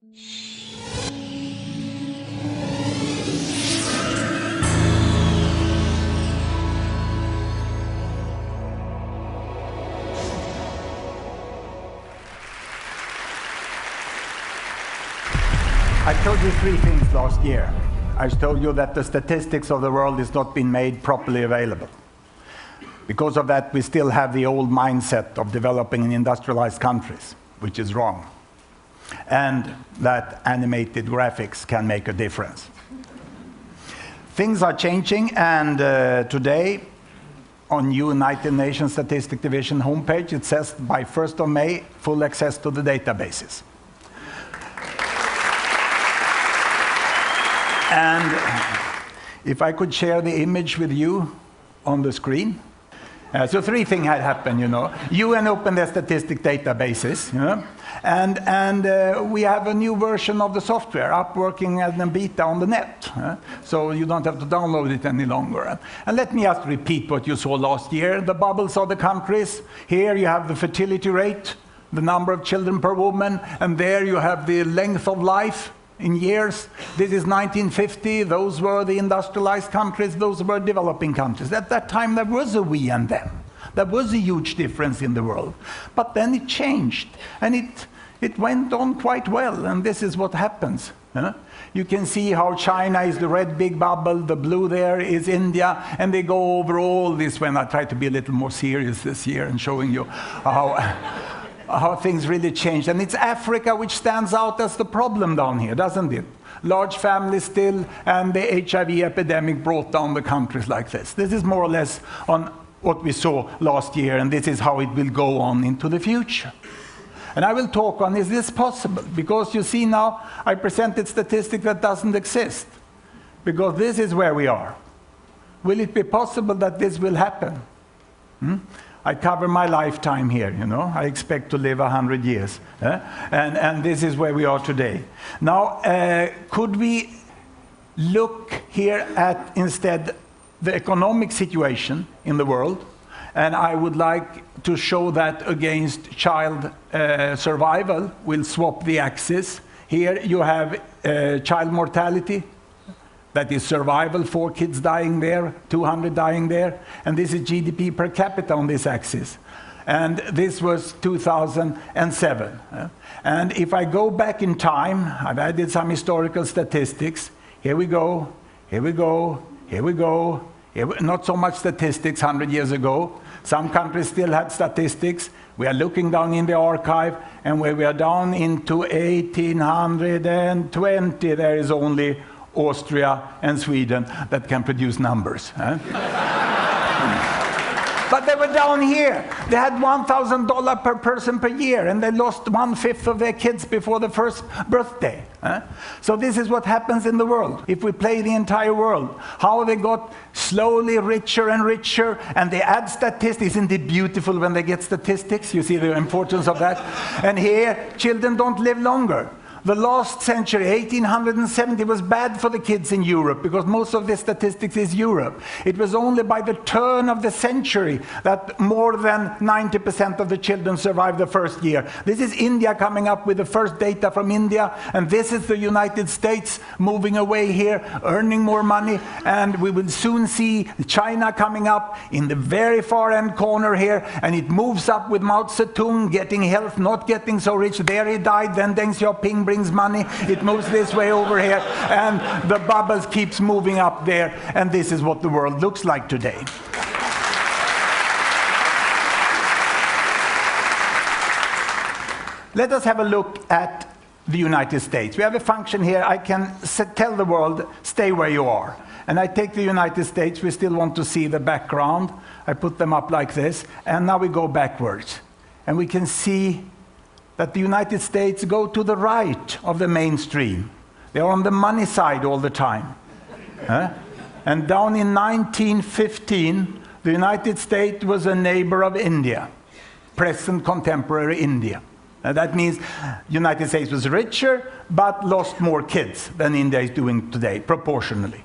I told you three things last year. I told you that the statistics of the world is not being made properly available. Because of that, we still have the old mindset of developing in industrialized countries, which is wrong. And that animated graphics can make a difference. Things are changing, and today, on United Nations Statistics Division homepage, it says by 1st of May, full access to the databases. And if I could share the image with you on the screen. So three things had happened, you know. UN opened their statistic databases, you know, and we have a new version of the software up working as a beta on the net. So you don't have to download it any longer. And let me just repeat what you saw last year. The bubbles are the countries. Here you have the fertility rate, the number of children per woman, and there you have the length of life in years. This is 1950, those were the industrialized countries, those were developing countries. At that time there was a we and them. There was a huge difference in the world. But then it changed, and it went on quite well, and this is what happens. You can see how China is the red big bubble, the blue there is India, and they go over all this when I try to be a little more serious this year and showing you how things really changed. And it's Africa which stands out as the problem down here, doesn't it? Large families still, and the HIV epidemic brought down the countries like this. This is more or less on what we saw last year, and this is how it will go on into the future. And I will talk on, is this possible? Because you see now, I presented statistics that doesn't exist. Because this is where we are. Will it be possible that this will happen? I cover my lifetime here, you know. I expect to live 100 years. And this is where we are today. Now, could we look here at, instead, the economic situation in the world? And I would like to show that against child survival. We'll swap the axis. Here you have child mortality. That is survival, 4 kids dying there, 200 dying there. And this is GDP per capita on this axis. And this was 2007. And if I go back in time, I've added some historical statistics. Here we go, here we go, here we go. Not so much statistics 100 years ago. Some countries still had statistics. We are looking down in the archive, and where we are down into 1820, there is only Austria and Sweden that can produce numbers. But they were down here. They had $1,000 per person per year, and they lost 1/5 of their kids before the first birthday. So this is what happens in the world. If we play the entire world, how they got slowly richer and richer, and they add statistics. Isn't it beautiful when they get statistics? You see the importance of that? And here, children don't live longer. The last century, 1870, was bad for the kids in Europe because most of the statistics is Europe. It was only by the turn of the century that more than 90% of the children survived the first year. This is India coming up with the first data from India, and this is the United States moving away here, earning more money, and we will soon see China coming up in the very far end corner here, and it moves up with Mao Zedong, getting health, not getting so rich. There he died, then Deng Xiaoping brings money, it moves this way over here, and the bubbles keeps moving up there, and this is what the world looks like today. Let us have a look at the United States. We have a function here. I can tell the world, stay where you are. And I take the United States. We still want to see the background. I put them up like this, and now we go backwards. And we can see that the United States go to the right of the mainstream. They are on the money side all the time. And down in 1915, the United States was a neighbor of India, present contemporary India. That means the United States was richer, but lost more kids than India is doing today, proportionally.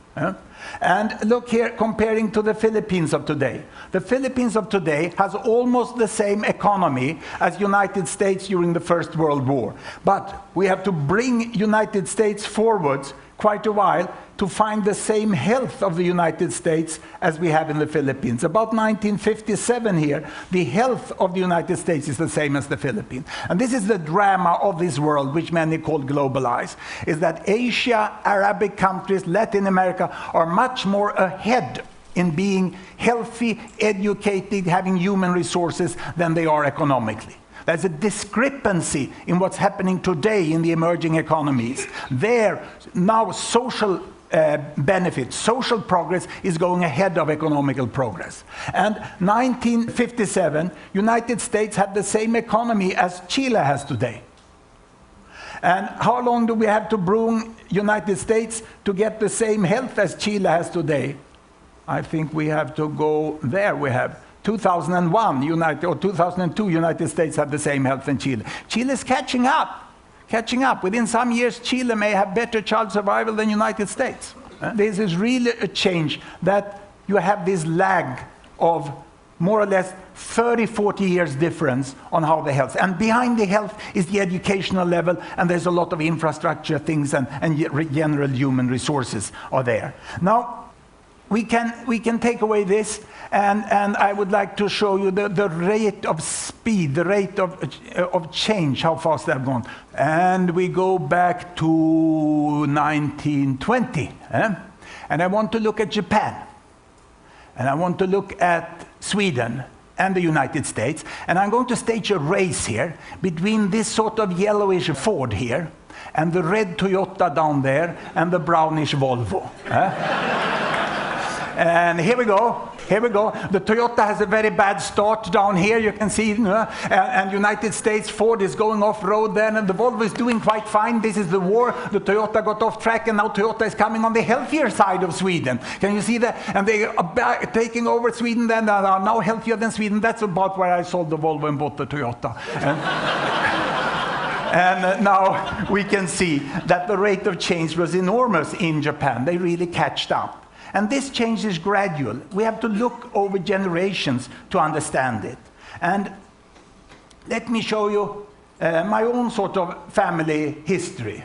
And look here, comparing to the Philippines of today. The Philippines of today has almost the same economy as United States during the First World War. But we have to bring United States forwards quite a while to find the same health of the United States as we have in the Philippines. About 1957 here, the health of the United States is the same as the Philippines. And this is the drama of this world, which many call globalized, is that Asia, Arabic countries, Latin America are much more ahead in being healthy, educated, having human resources than they are economically. There's a discrepancy in what's happening today in the emerging economies. There, now social benefits, social progress is going ahead of economical progress. And 1957, United States had the same economy as Chile has today. And how long do we have to bring United States to get the same health as Chile has today? I think we have to go there. We have 2001, or 2002, United States had the same health than Chile. Chile is catching up. Within some years, Chile may have better child survival than United States. This is really a change, that you have this lag of more or less 30, 40 years difference on how the health. And behind the health is the educational level, and there's a lot of infrastructure things and general human resources are there. Now, we can take away this, and I would like to show you the rate of speed, the rate of change, how fast they've gone. And we go back to 1920. And I want to look at Japan. And I want to look at Sweden and the United States. And I'm going to stage a race here between this sort of yellowish Ford here and the red Toyota down there and the brownish Volvo. And here we go. The Toyota has a very bad start down here, you can see. And United States Ford is going off-road then, and the Volvo is doing quite fine. This is the war. The Toyota got off track, and now Toyota is coming on the healthier side of Sweden. Can you see that? And they are taking over Sweden then, and are now healthier than Sweden. That's about where I sold the Volvo and bought the Toyota. And now we can see that the rate of change was enormous in Japan. They really catched up. And this change is gradual. We have to look over generations to understand it. And let me show you my own sort of family history.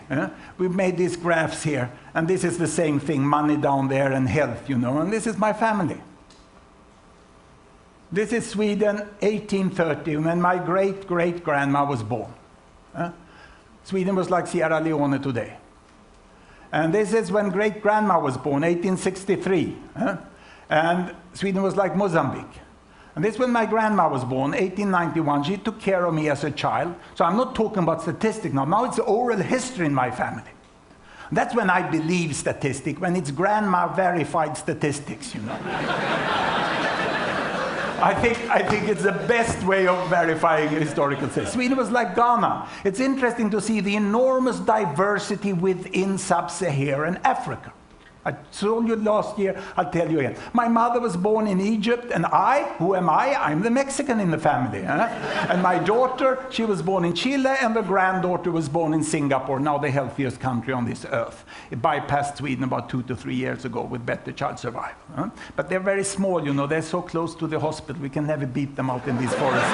We've made these graphs here, and this is the same thing, money down there and health, and this is my family. This is Sweden, 1830, when my great-great-grandma was born. Sweden was like Sierra Leone today. And this is when great-grandma was born, 1863. And Sweden was like Mozambique. And this is when my grandma was born, 1891. She took care of me as a child. So I'm not talking about statistics now. Now it's oral history in my family. That's when I believe statistics, when it's grandma-verified statistics, I think it's the best way of verifying historical statistics. Sweden was like Ghana. It's interesting to see the enormous diversity within sub-Saharan Africa. I told you last year, I'll tell you again. My mother was born in Egypt, and who am I? I'm the Mexican in the family. And my daughter, she was born in Chile, and the granddaughter was born in Singapore, now the healthiest country on this earth. It bypassed Sweden about 2 to 3 years ago with better child survival. But they're very small, they're so close to the hospital, we can never beat them out in these forests.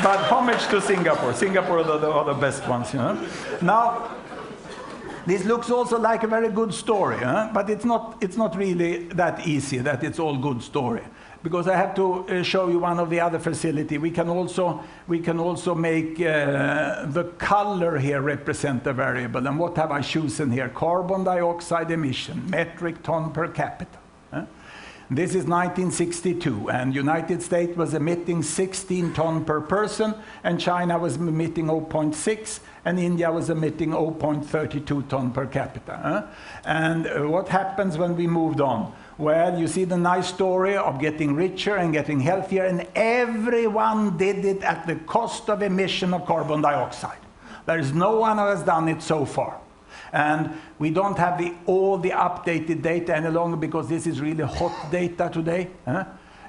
But homage to Singapore. Singapore are the best ones. Now, this looks also like a very good story, but it's not really that easy that it's all good story, because I have to show you one of the other facility. We can also make the color here represent a variable. And what have I chosen here? Carbon dioxide emission, metric ton per capita. This is 1962, and United States was emitting 16 ton per person, and China was emitting 0.6, and India was emitting 0.32 ton per capita. And what happens when we moved on? Well, you see the nice story of getting richer and getting healthier, and everyone did it at the cost of emission of carbon dioxide. There is no one who has done it so far. And we don't have all the updated data any longer, because this is really hot data today.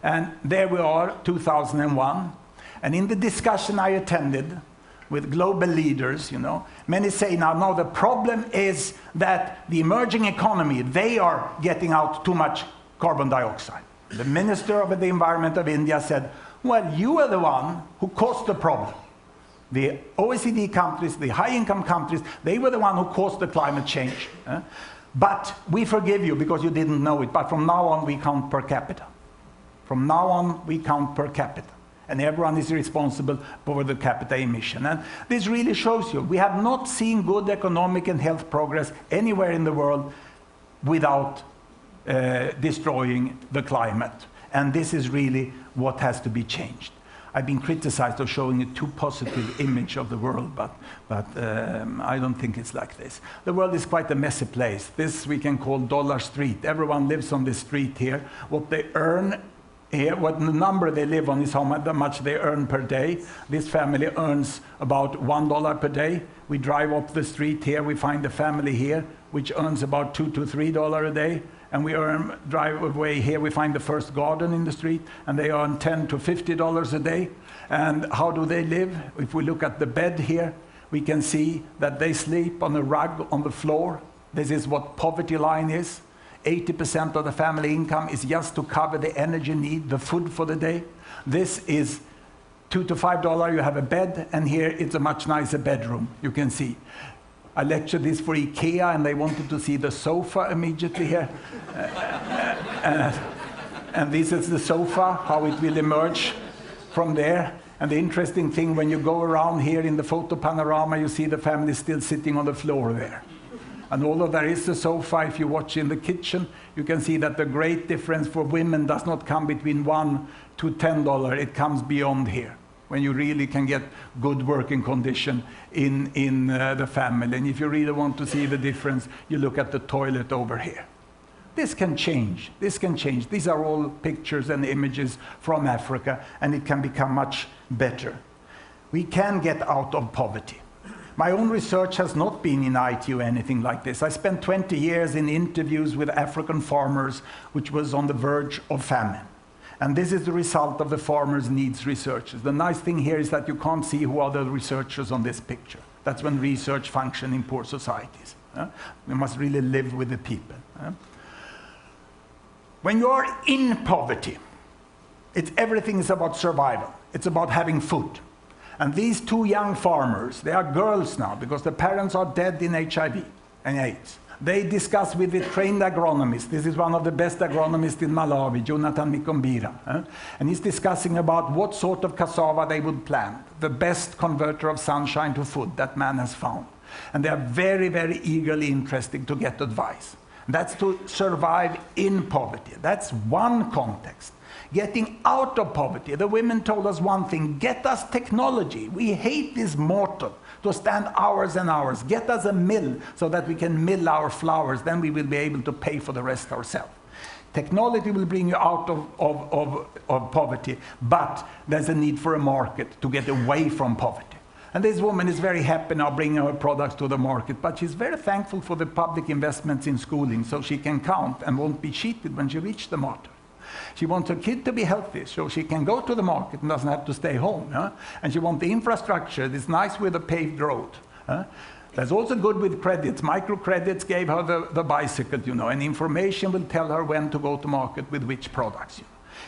And there we are, 2001. And in the discussion I attended, with global leaders, Many say now the problem is that the emerging economy, they are getting out too much carbon dioxide. The Minister of the Environment of India said, well, you are the one who caused the problem. The OECD countries, the high-income countries, they were the one who caused the climate change. But we forgive you because you didn't know it. But from now on, we count per capita. From now on, we count per capita. And everyone is responsible for the capita emission. And this really shows you, we have not seen good economic and health progress anywhere in the world without destroying the climate. And this is really what has to be changed. I've been criticized for showing a too positive image of the world, but I don't think it's like this. The world is quite a messy place. This we can call Dollar Street. Everyone lives on this street here. What they earn here, what the number they live on is how much they earn per day. This family earns about $1 per day. We drive up the street here, we find a family here, which earns about $2 to $3 a day. And we drive away here, we find the first garden in the street, and they earn $10 to $50 a day. And how do they live? If we look at the bed here, we can see that they sleep on a rug on the floor. This is what poverty line is. 80% of the family income is just to cover the energy need, the food for the day. This is $2 to $5, you have a bed, and here it's a much nicer bedroom, you can see. I lectured this for IKEA, and they wanted to see the sofa immediately here. And this is the sofa, how it will emerge from there. And the interesting thing, when you go around here in the photo panorama, you see the family still sitting on the floor there. And although there is a sofa, if you watch in the kitchen, you can see that the great difference for women does not come between $1 to $10. It comes beyond here, when you really can get good working condition in the family. And if you really want to see the difference, you look at the toilet over here. This can change. This can change. These are all pictures and images from Africa, and it can become much better. We can get out of poverty. My own research has not been in IT or anything like this. I spent 20 years in interviews with African farmers, which was on the verge of famine. And this is the result of the farmers' needs researchers. The nice thing here is that you can't see who are the researchers on this picture. That's when research functions in poor societies. You must really live with the people. When you are in poverty, everything is about survival. It's about having food. And these two young farmers, they are girls now because the parents are dead in HIV and AIDS. They discuss with the trained agronomist. This is one of the best agronomists in Malawi, Jonathan Mikombira. And he's discussing about what sort of cassava they would plant, the best converter of sunshine to food that man has found. And they are very, very eagerly interested to get advice. That's to survive in poverty. That's one context. Getting out of poverty. The women told us one thing: get us technology. We hate this mortar to stand hours and hours. Get us a mill so that we can mill our flowers. Then we will be able to pay for the rest ourselves. Technology will bring you out of poverty, but there's a need for a market to get away from poverty. And this woman is very happy now bringing her products to the market, but she's very thankful for the public investments in schooling so she can count and won't be cheated when she reaches the market. She wants her kid to be healthy so she can go to the market and doesn't have to stay home. And she wants the infrastructure that's nice with a paved road. That's also good with credits. Microcredits gave her the bicycle, and information will tell her when to go to market with which products.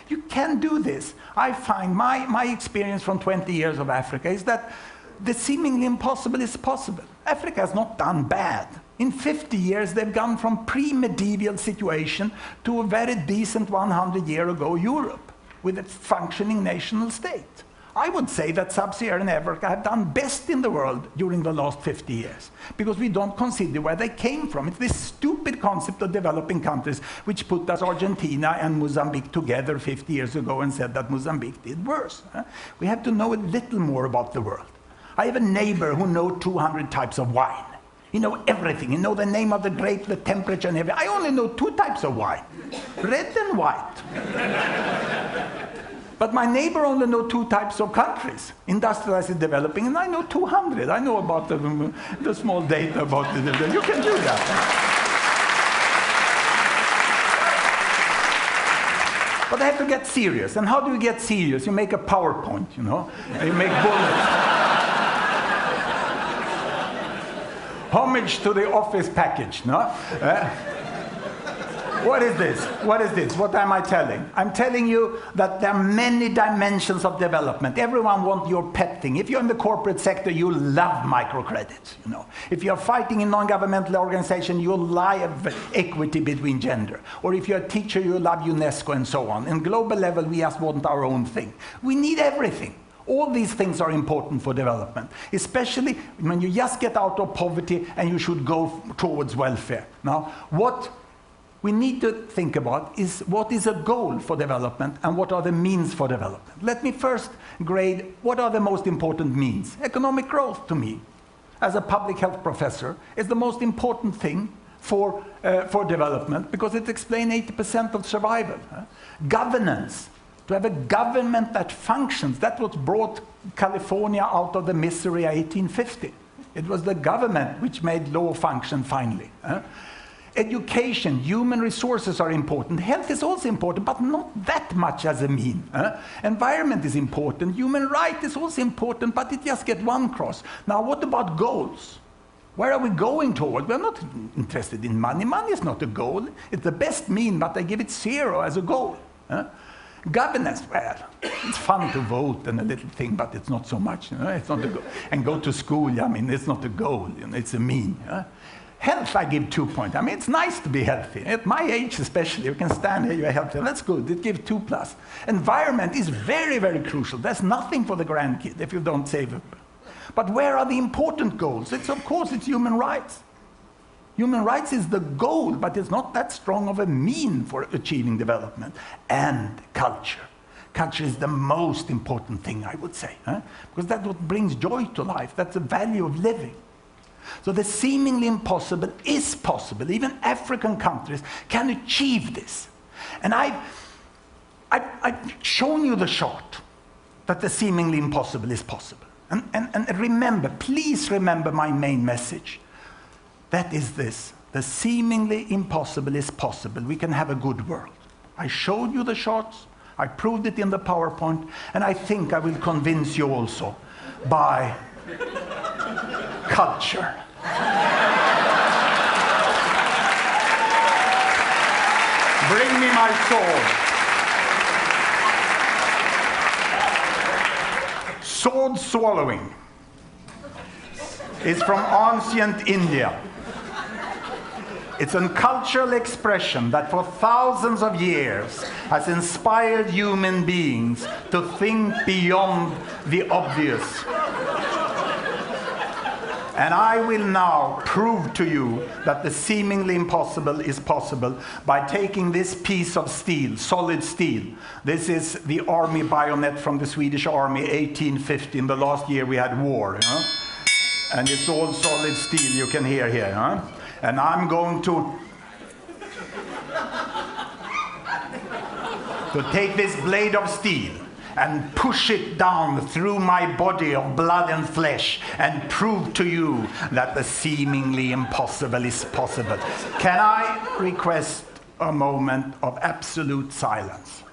You can do this. I find my experience from 20 years of Africa is that the seemingly impossible is possible. Africa has not done bad. In 50 years, they've gone from pre-medieval situation to a very decent 100-year-ago Europe with a functioning national state. I would say that sub-Saharan Africa have done best in the world during the last 50 years because we don't consider where they came from. It's this stupid concept of developing countries which put us Argentina and Mozambique together 50 years ago and said that Mozambique did worse. We have to know a little more about the world. I have a neighbor who knows 200 types of wine. You know everything. You know the name of the grape, the temperature, and everything. I only know 2 types of wine, red and white. But my neighbor only knows 2 types of countries, industrialized and developing, and I know 200. I know about the small data about the. You can do that. But I have to get serious. And how do you get serious? You make a PowerPoint, and you make bullets. Homage to the office package, no? What is this? What is this? What am I telling? I'm telling you that there are many dimensions of development. Everyone wants your pet thing. If you're in the corporate sector, you love microcredit. You know. If you're fighting in non-governmental organization, you love equity between gender. Or if you're a teacher, you love UNESCO and so on. In global level, we just want our own thing. We need everything. All these things are important for development, especially when you just get out of poverty and you should go towards welfare. Now, what we need to think about is what is a goal for development and what are the means for development. Let me first grade what are the most important means. Economic growth, to me, as a public health professor, is the most important thing for development because it explains 80% of survival. Governance, to have a government that functions, that's what brought California out of the misery of 1850. It was the government which made law function finally. Education, human resources are important. Health is also important, but not that much as a mean. Environment is important. Human right is also important, but it just gets one cross. Now, what about goals? Where are we going toward? We're not interested in money. Money is not a goal. It's the best mean, but I give it 0 as a goal. Governance, well, it's fun to vote and a little thing, but it's not so much. It's not a goal. And go to school, I mean, it's not a goal. It's a mean. Health, I give 2 points. I mean, it's nice to be healthy. At my age especially, you can stand here, you're healthy. That's good. It gives 2+. Environment is very, very crucial. There's nothing for the grandkid if you don't save it. But where are the important goals? Of course, it's human rights. Human rights is the goal, but it's not that strong of a mean for achieving development. And culture. Culture is the most important thing, I would say. Because that's what brings joy to life. That's the value of living. So the seemingly impossible is possible. Even African countries can achieve this. And I've shown you the chart that the seemingly impossible is possible. And remember, please remember my main message. That is this. The seemingly impossible is possible. We can have a good world. I showed you the charts. I proved it in the PowerPoint. And I think I will convince you also by culture. Bring me my sword. Sword swallowing is from ancient India. It's a cultural expression that for thousands of years has inspired human beings to think beyond the obvious. And I will now prove to you that the seemingly impossible is possible by taking this piece of steel, solid steel. This is the army bayonet from the Swedish army, 1850. In the last year we had war, you know? And it's all solid steel, you can hear here. Huh? And I'm going to take this blade of steel and push it down through my body of blood and flesh and prove to you that the seemingly impossible is possible. Can I request a moment of absolute silence?